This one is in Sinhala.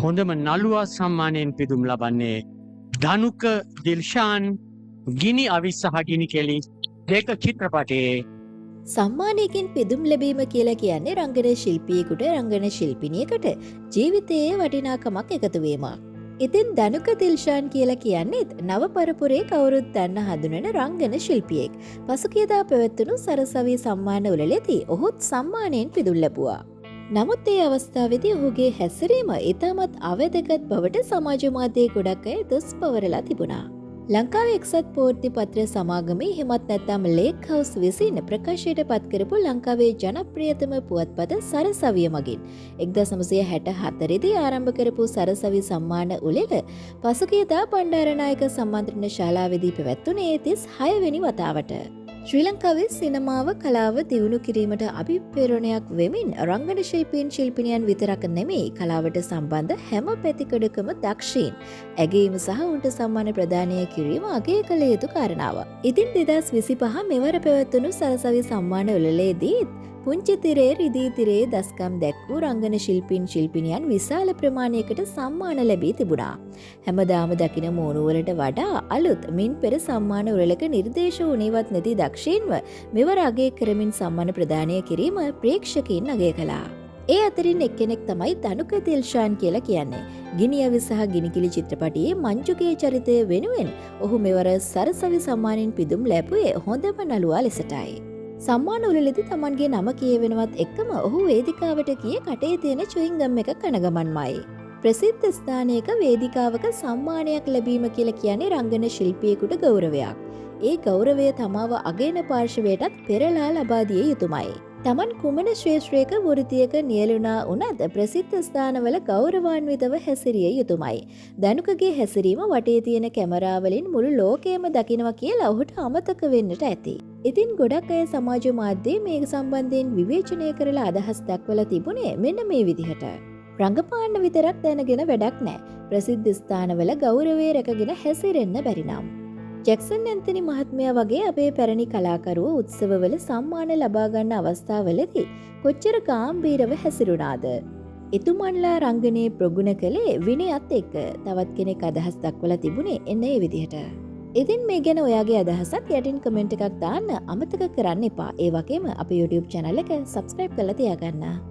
හොඳම නළුවා සම්මානයෙන් පිදුම් ලබන්නේ ධනුක දිල්ෂාන් ගිනි අවිස් සහ ගිනි කෙලි දෙක චිත්‍රපටයේ සම්මානයකින් පිදුම් ලැබීම කියලා කියන්නේ රංගන ශිල්පියෙකුට රංගන ශිල්පිනියකට ජීවිතයේ වටිනාකමක් එකතුවීමක්. ඉතින් ධනුක දිල්ෂාන් කියලා කියන්නේත් නව පරපුරේ කවුරුත් දන්න හඳුනන රංගන ශිල්පියෙක්. පසුගියදා පැවැත්වුණු සරසවි සම්මාන උළෙලෙදී ඔහුත් සම්මානයෙන් පිදුම් ලැබුවා. නමුත් ඒ අවස්ථාවේදී ඔහුගේ හැසිරීම ඉතාමත් අවදගත් බවට සමාජ මාධ්‍යයේ ගොඩක් අය දොස් පවරලා තිබුණා. ලංකාවේ එක්සත් පෝර්ති පත්‍ර සමාගමේ හිමත් නැත්නම් ලේක් හවුස් විසින් ප්‍රකාශයට පත් කරපු ලංකාවේ ජනප්‍රියතම පුවත්පත සරසවිය මගින් 1964 දී ආරම්භ කරපු සරසවි සම්මාන උළෙල පසුගියදා බණ්ඩාරනායක සම්මන්ත්‍රණ ශාලාවේදී පැවැත්වුණේ 36 වෙනි වතාවට. ශ්‍රී ලංකාවේ සිනමාව කලාව දියුණු කිරීමට අභිප්‍රේරණයක් වෙමින් රංගන ශිල්පීන් ශිල්පිනියන් විතරක් නෙමෙයි කලාවට සම්බන්ධ හැම පැතිකඩකම දක්ෂයින් ඇගීම සහ උන්ට සම්මාන ප්‍රදානය කිරීම අගය කළ යුතු කාරණාවක්. ඉතින් 2025 මෙවර පැවැත්වුණු සරසවි සම්මාන උළෙලේදී පුංචි තිරේ රිදී තිරේ දස්කම් දැක්වූ රංගන ශිල්පීන් ශිල්පිනියන් විශාල ප්‍රමාණයකට සම්මාන ලැබී තිබුණා. හැමදාම දකින මූණුවලට වඩා අලුත් මින් පෙර සම්මාන උළෙලක නිර්දේශ වුණේවත් නැති දක්ෂයින්ව මෙවර අගය කරමින් සම්මාන ප්‍රදානය කිරීම ප්‍රේක්ෂකයින් අගය කළා. ඒ අතරින් එක්කෙනෙක් තමයි ධනුක දිල්ෂාන් කියලා කියන්නේ. ගිනි අවිස් සහ ගිනිකිලි චිත්‍රපටයේ මංජුගේ චරිතය වෙනුවෙන් ඔහු මෙවර සරසවි සම්මානෙන් පිදුම් ලැබුවේ හොඳම නළුවා ලෙසටයි. සම්මාන උළෙලෙදි තමන්ගේ නම කියවෙනවත් එක්කම ඔහු වේදිකාවට ගියේ කටේ තියෙන චුයින්ගම් එක කන ගමන්මයි. ප්‍රසිද්ධ ස්ථානයක වේදිකාවක සම්මානයක් ලැබීම කියලා කියන්නේ රංගන ශිල්පියෙකුට ගෞරවයක්. ඒ ගෞරවය තමාව අගයන පාර්ශවයටත් පෙරලා ලබා දිය යුතුමයි. තමන් කුමන ශ්‍රේෂ්ඨයක වෘත්තියක නියැලුණා වුණත් ප්‍රසිද්ධ ස්ථානවල ගෞරවාන්විතව හැසිරිය යුතුමයි. ධනුකගේ හැසිරීම වටේ තියෙන කැමරාවලින් මුළු ලෝකයම දකිනවා කියලා ඔහුට අමතක වෙන්නට ඇති. ඉතින් ගොඩක් අය සමාජ මාධ්‍යයේ මේ සම්බන්ධයෙන් විවේචනය කරලා අදහස් දක්වලා තිබුණේ මෙන්න මේ විදිහට. රංගපාන්න විතරක් දැනගෙන වැඩක් නැහැ. ප්‍රසිද්ධ ස්ථානවල ගෞරවය රැකගෙන හැසිරෙන්න බැරි නම්. ජැක්සන් ඇන්තනි මහත්මයා වගේ අපේ පැරණි කලාකරුවෝ උත්සවවල සම්මාන ලබා ගන්න අවස්ථාවලදී කොච්චර ගාම්භීරව හැසිරුණාද? එතුමන්ලා රංගනයේ ප්‍රගුණ කළේ විනයත් එක්ක. තවත් කෙනෙක් අදහස් දක්වලා තිබුණේ එන්න ඒ විදිහට. ඉතින් මේ ගැන ඔයාගේ අදහසක් යටින් කමෙන්ට් එකක් දාන්න අමතක කරන්න එපා. ඒ වගේම අපේ YouTube channel එක subscribe කරලා තියාගන්න.